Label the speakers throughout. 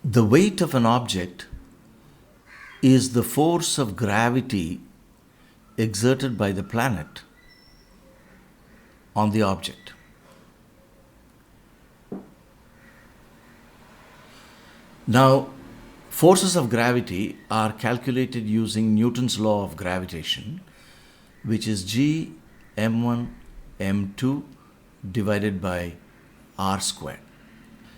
Speaker 1: The weight of an object is the force of gravity exerted by the planet on the object. Now, forces of gravity are calculated using Newton's law of gravitation, which is G m1 m2 divided by r squared.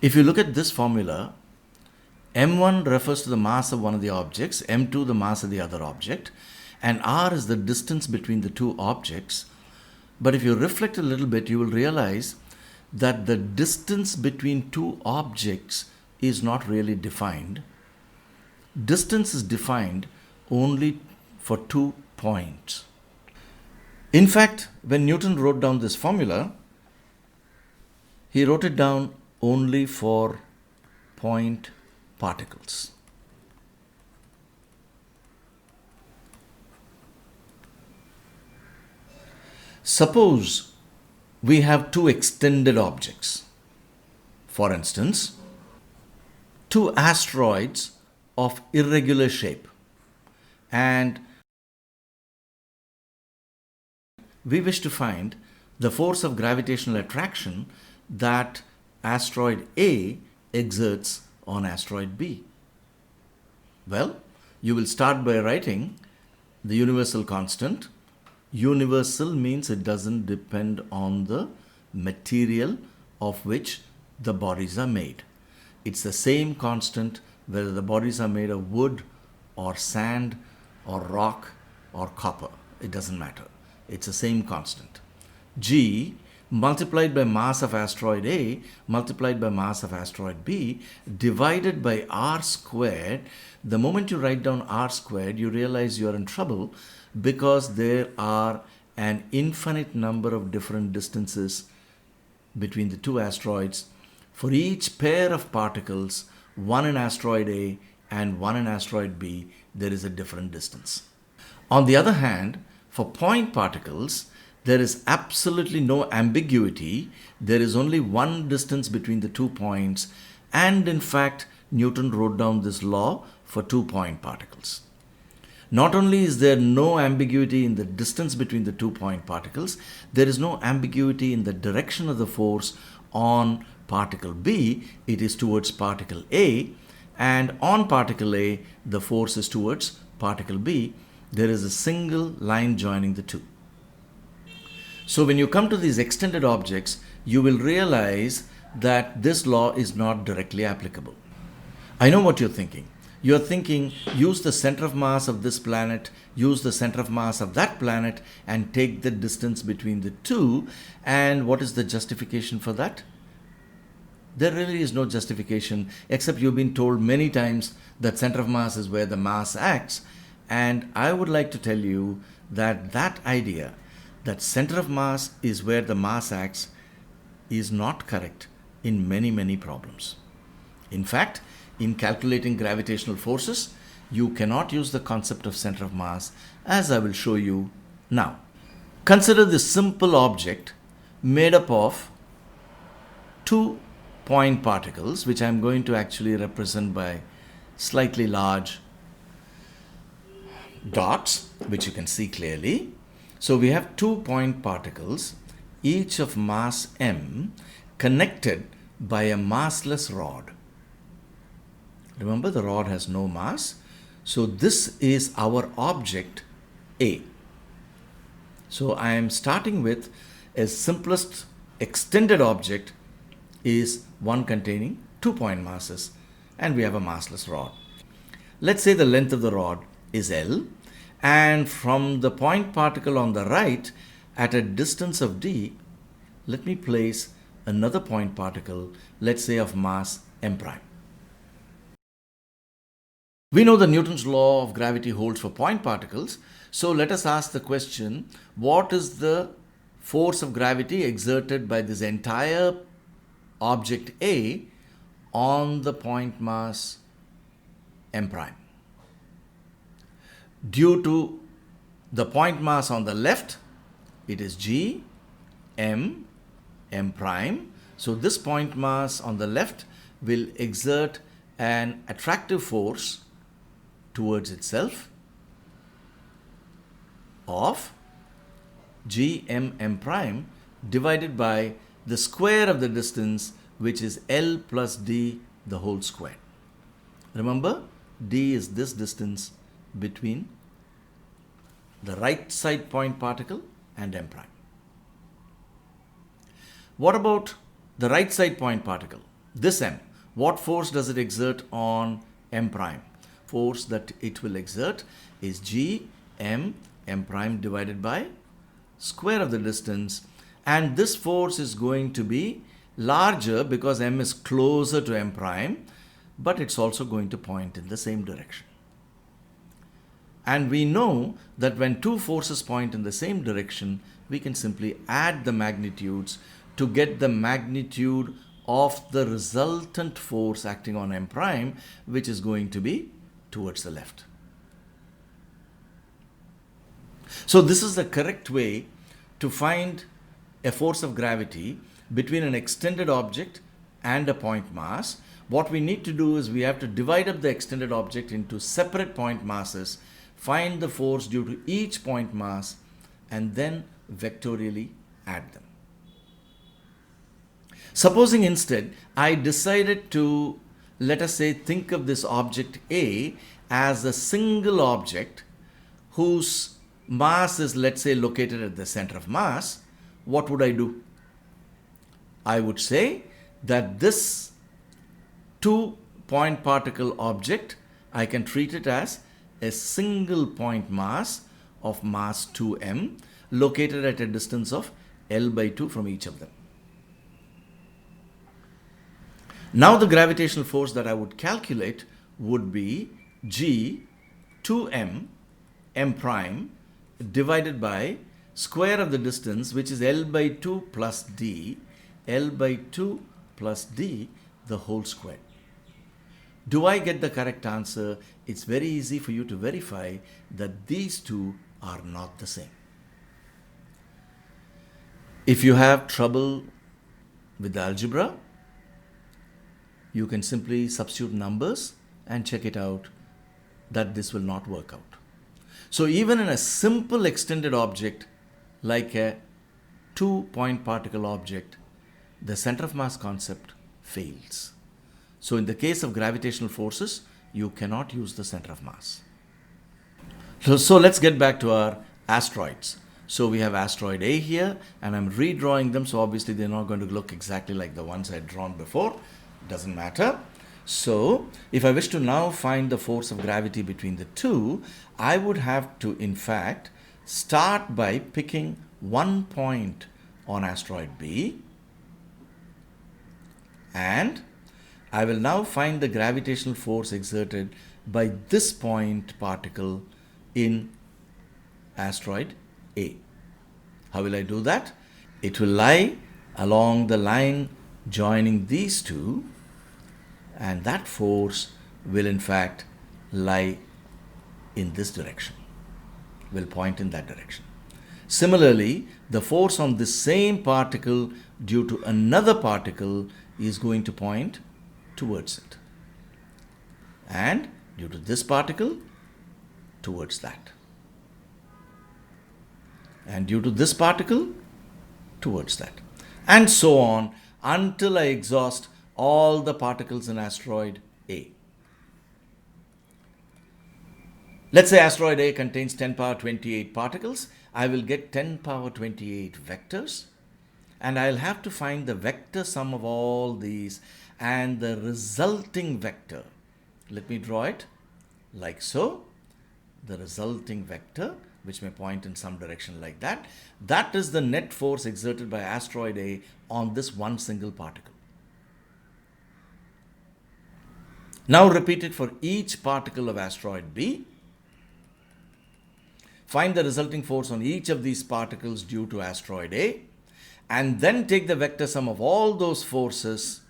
Speaker 1: If you look at this formula, m1 refers to the mass of one of the objects, m2 the mass of the other object, and r is the distance between the two objects. But if you reflect a little bit, you will realize that the distance between two objects is not really defined. Distance is defined only for 2 points. In fact, when Newton wrote down this formula, he wrote it down only for point particles. Suppose we have two extended objects. For instance, two asteroids of irregular shape, and we wish to find the force of gravitational attraction that asteroid A exerts on asteroid B. Well, you will start by writing the universal constant. Universal means it doesn't depend on the material of which the bodies are made. It's the same constant whether the bodies are made of wood or sand or rock or copper. It doesn't matter. It's the same constant. G multiplied by mass of asteroid A multiplied by mass of asteroid B divided by r squared. The moment you write down r squared, you realize you're in trouble because there are an infinite number of different distances between the two asteroids. For each pair of particles, one in asteroid A and one in asteroid B, there is a different distance. On the other hand, for point particles, there is absolutely no ambiguity. There is only one distance between the 2 points, and in fact, Newton wrote down this law for 2-point particles. Not only is there no ambiguity in the distance between the 2-point particles, there is no ambiguity in the direction of the force on particle B. It is towards particle A, and on particle A, the force is towards particle B. There is a single line joining the two. So when you come to these extended objects, you will realize that this law is not directly applicable. I know what you're thinking. You're thinking, use the center of mass of this planet, use the center of mass of that planet, and take the distance between the two. And what is the justification for that? There really is no justification, except you've been told many times that center of mass is where the mass acts. And I would like to tell you that that idea, that center of mass is where the mass acts, is not correct in many, many problems. In fact, in calculating gravitational forces, you cannot use the concept of center of mass, as I will show you now. Consider this simple object made up of 2 point particles, which I'm going to actually represent by slightly large dots, which you can see clearly. So we have 2 point particles, each of mass m, connected by a massless rod. Remember, the rod has no mass. So this is our object A. So I am starting with a simplest extended object is one containing 2 point masses, and we have a massless rod. Let's say the length of the rod is L, and from the point particle on the right at a distance of d, let me place another point particle, let's say of mass m prime. We know that Newton's law of gravity holds for point particles, so let us ask the question, what is the force of gravity exerted by this entire object A on the point mass m prime? Due to the point mass on the left, it is G m prime. So this point mass on the left will exert an attractive force towards itself of gmm prime divided by the square of the distance, which is L plus d the whole square. Remember, d is this distance between the right side point particle and m prime. What about the right side point particle? This m, what force does it exert on m prime? Force that it will exert is g m prime divided by square of the distance, and this force is going to be larger because m is closer to m prime, but it's also going to point in the same direction. And we know that when two forces point in the same direction, we can simply add the magnitudes to get the magnitude of the resultant force acting on m prime, which is going to be towards the left. So this is the correct way to find a force of gravity between an extended object and a point mass. What we need to do is we have to divide up the extended object into separate point masses, find the force due to each point mass, and then vectorially add them. Supposing instead I decided to, let us say, think of this object A as a single object whose mass is, let's say, located at the center of mass, what would I do? I would say that this two-point particle object, I can treat it as a single point mass of mass 2m located at a distance of L by 2 from each of them. Now the gravitational force that I would calculate would be g 2m m prime divided by square of the distance, which is L by 2 plus d, L by 2 plus d the whole square. Do I get the correct answer? It's very easy for you to verify that these two are not the same. If you have trouble with the algebra, you can simply substitute numbers and check it out that this will not work out. So even in a simple extended object like a two-point particle object, the center of mass concept fails. So in the case of gravitational forces, you cannot use the center of mass. So let's get back to our asteroids. So we have asteroid A here, and I'm redrawing them, so obviously they're not going to look exactly like the ones I'd drawn before. Doesn't matter. So if I wish to now find the force of gravity between the two, I would have to, in fact, start by picking one point on asteroid B, and I will now find the gravitational force exerted by this point particle in asteroid A. How will I do that? It will lie along the line joining these two, and that force will in fact lie in this direction, will point in that direction. Similarly, the force on this same particle due to another particle is going to point towards it, and due to this particle towards that, and due to this particle towards that, and so on until I exhaust all the particles in asteroid A. Let's say asteroid A contains 10 power 28 particles. I will get 10 power 28 vectors, and I'll have to find the vector sum of all these and the resulting vector. Let me draw it like so. The resulting vector, which may point in some direction like that, that is the net force exerted by asteroid A on this one single particle. Now repeat it for each particle of asteroid B. Find the resulting force on each of these particles due to asteroid A, and then take the vector sum of all those forces.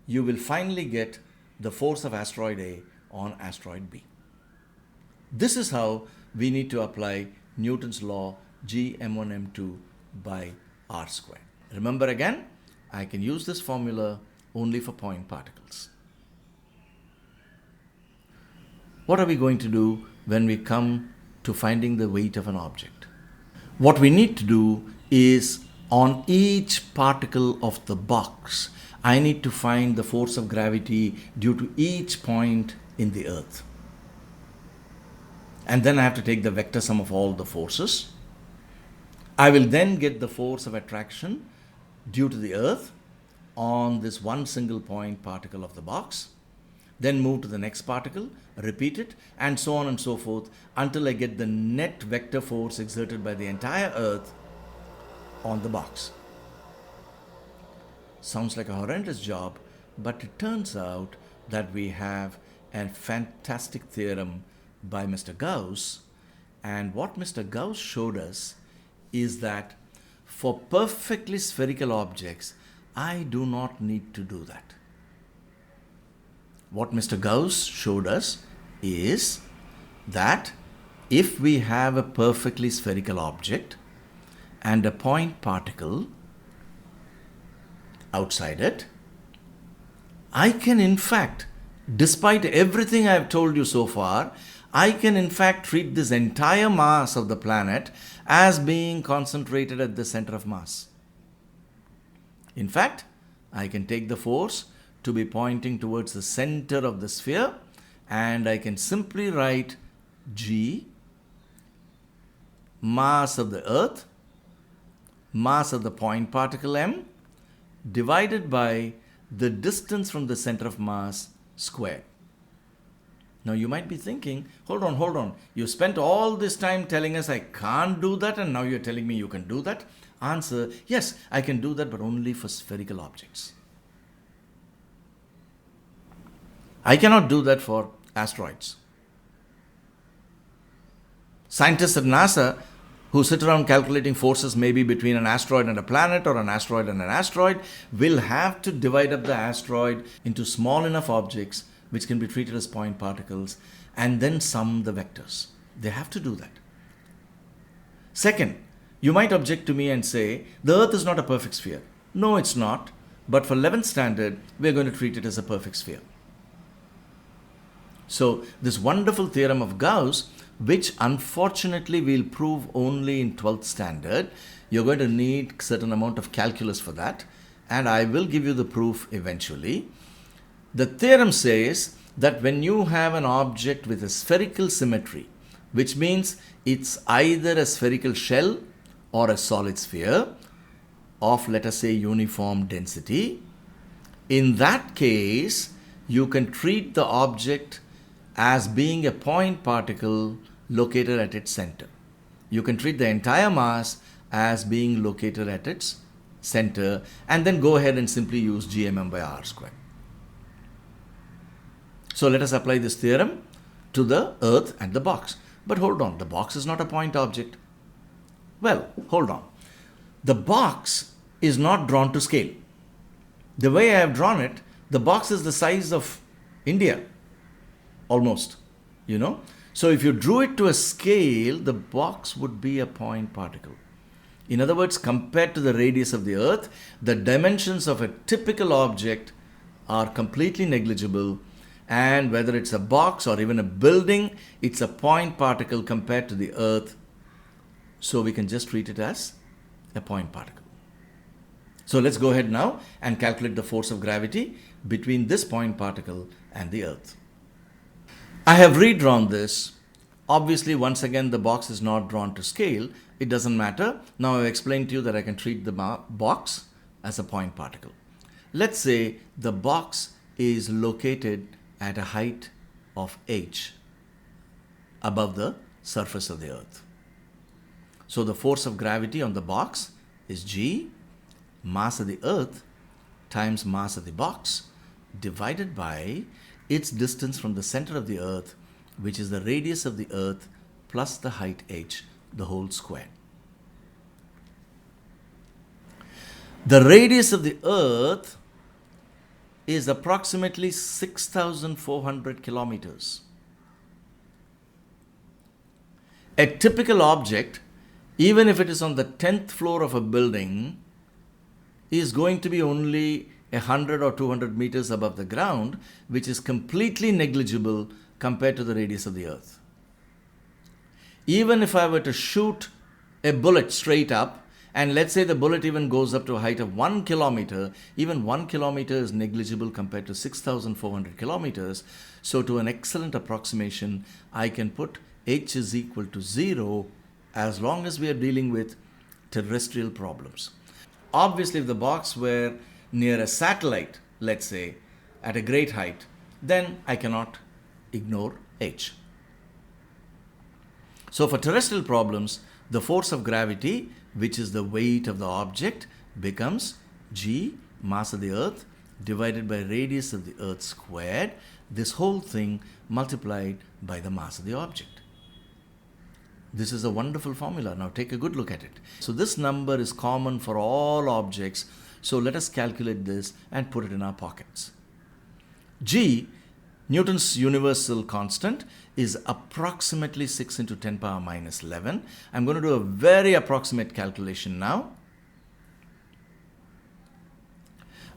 Speaker 1: You will finally get the force of asteroid A on asteroid B. This is how we need to apply Newton's law G m1 m2 by r square. Remember again, I can use this formula only for point particles. what are we going to do when we come to finding the weight of an object? What we need to do is, on each particle of the box, I need to find the force of gravity due to each point in the earth. And then I have to take the vector sum of all the forces. I will then get the force of attraction due to the earth on this one single point particle of the box. Then move to the next particle, repeat it, and so on and so forth until I get the net vector force exerted by the entire earth on the box. Sounds like a horrendous job, but it turns out that we have a fantastic theorem by Mr. Gauss, and what Mr. Gauss showed us is that for perfectly spherical objects, I do not need to do that. What Mr. Gauss showed us is that if we have a perfectly spherical object and a point particle outside it, I can in fact, despite everything I have told you so far, I can in fact treat this entire mass of the planet as being concentrated at the center of mass. In fact, I can take the force to be pointing towards the center of the sphere, and I can simply write G, mass of the earth, mass of the point particle m, divided by the distance from the center of mass squared. Now you might be thinking, hold on, you spent all this time telling us I can't do that, and now you're telling me you can do that? Answer, yes, I can do that, but only for spherical objects. I cannot do that for asteroids. Scientists at NASA who sit around calculating forces maybe between an asteroid and a planet or an asteroid and an asteroid will have to divide up the asteroid into small enough objects which can be treated as point particles and then sum the vectors. They have to do that. Second, you might object to me and say, the earth is not a perfect sphere. No, it's not. But for 11th standard, we're going to treat it as a perfect sphere. So this wonderful theorem of Gauss, which unfortunately we'll prove only in 12th standard, you're going to need a certain amount of calculus for that, and I will give you the proof eventually. The theorem says that when you have an object with a spherical symmetry, which means it's either a spherical shell or a solid sphere of, let us say, uniform density, in that case, you can treat the object as being a point particle located at its center. You can treat the entire mass as being located at its center and then go ahead and simply use gmm by r squared. So let us apply this theorem to the earth and the box. But hold on, the box is not a point object. Well, hold on. The box is not drawn to scale. The way I have drawn it, the box is the size of India. Almost, So if you drew it to a scale, the box would be a point particle. In other words, compared to the radius of the earth, the dimensions of a typical object are completely negligible, and whether it's a box or even a building, it's a point particle compared to the earth. So we can just treat it as a point particle. So let's go ahead now and calculate the force of gravity between this point particle and the earth. I have redrawn this. Obviously, once again, the box is not drawn to scale. It doesn't matter. Now I've explained to you that I can treat the box as a point particle. Let's say the box is located at a height of h above the surface of the earth. So the force of gravity on the box is G, mass of the earth times mass of the box, divided by its distance from the center of the earth, which is the radius of the earth plus the height h, the whole square. The radius of the earth is approximately 6,400 kilometers. A typical object, even if it is on the 10th floor of a building, is going to be only 100 or 200 meters above the ground, which is completely negligible compared to the radius of the earth. Even if I were to shoot a bullet straight up, and let's say the bullet even goes up to a height of 1 kilometer, even 1 kilometer is negligible compared to 6,400 kilometers. So to an excellent approximation, I can put h is equal to 0 as long as we are dealing with terrestrial problems. Obviously, if the box were near a satellite, let's say, at a great height, then I cannot ignore h. So for terrestrial problems, the force of gravity, which is the weight of the object, becomes g, mass of the earth, divided by radius of the earth squared, this whole thing multiplied by the mass of the object. This is a wonderful formula. Now take a good look at it. So this number is common for all objects. So let us calculate this and put it in our pockets. G, Newton's universal constant, is approximately 6 into 10 power minus 11. I'm going to do a very approximate calculation now.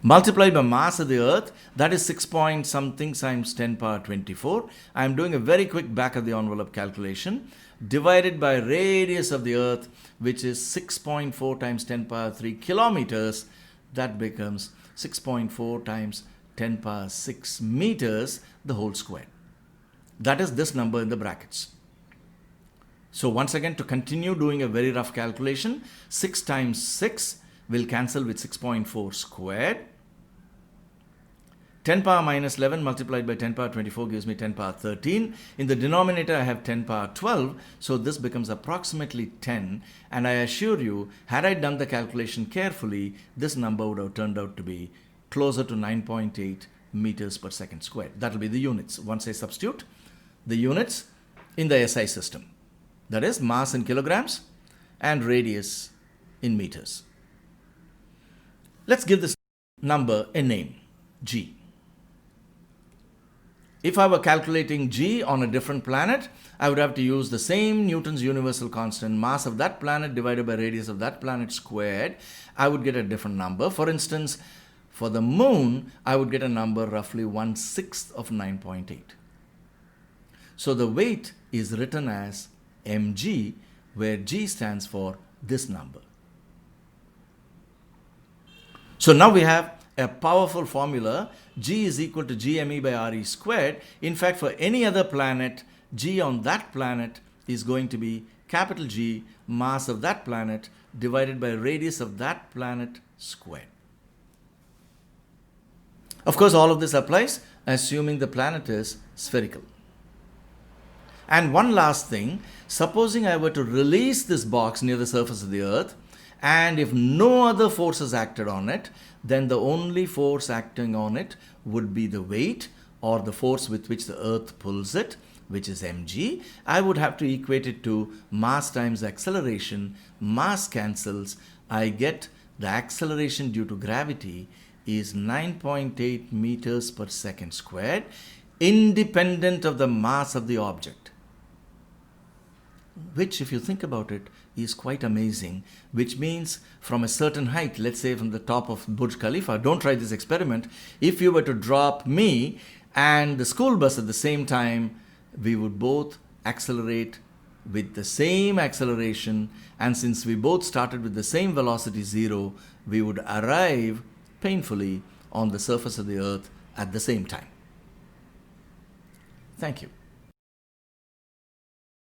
Speaker 1: Multiplied by mass of the earth, that is 6 point something times 10 power 24. I'm doing a very quick back of the envelope calculation. Divided by radius of the earth, which is 6.4 times 10 power 3 kilometers, that becomes 6.4 times 10 power 6 meters, the whole square. That is this number in the brackets. So once again, to continue doing a very rough calculation, 6 times 6 will cancel with 6.4 squared. 10 power minus 11 multiplied by 10 power 24 gives me 10 power 13. In the denominator, I have 10 power 12. So this becomes approximately 10. And I assure you, had I done the calculation carefully, this number would have turned out to be closer to 9.8 meters per second squared. That will be the units. Once I substitute the units in the SI system, that is mass in kilograms and radius in meters. Let's give this number a name, G. If I were calculating G on a different planet, I would have to use the same Newton's universal constant, mass of that planet divided by radius of that planet squared. I would get a different number. For instance, for the moon, I would get a number roughly 1/6 of 9.8. So the weight is written as mg, where g stands for this number. So now we have a powerful formula. G is equal to gme by re squared. In fact, for any other planet, g on that planet is going to be capital G, mass of that planet, divided by radius of that planet squared. Of course, all of this applies assuming the planet is spherical. And one last thing, supposing I were to release this box near the surface of the earth, and if no other forces acted on it, then the only force acting on it would be the weight or the force with which the earth pulls it, which is mg. I would have to equate it to mass times acceleration. Mass cancels. I get the acceleration due to gravity is 9.8 meters per second squared, independent of the mass of the object. Which, if you think about it, is quite amazing, which means from a certain height, let's say from the top of Burj Khalifa, don't try this experiment, if you were to drop me and the school bus at the same time, we would both accelerate with the same acceleration, and since we both started with the same velocity 0, we would arrive painfully on the surface of the earth at the same time. Thank you.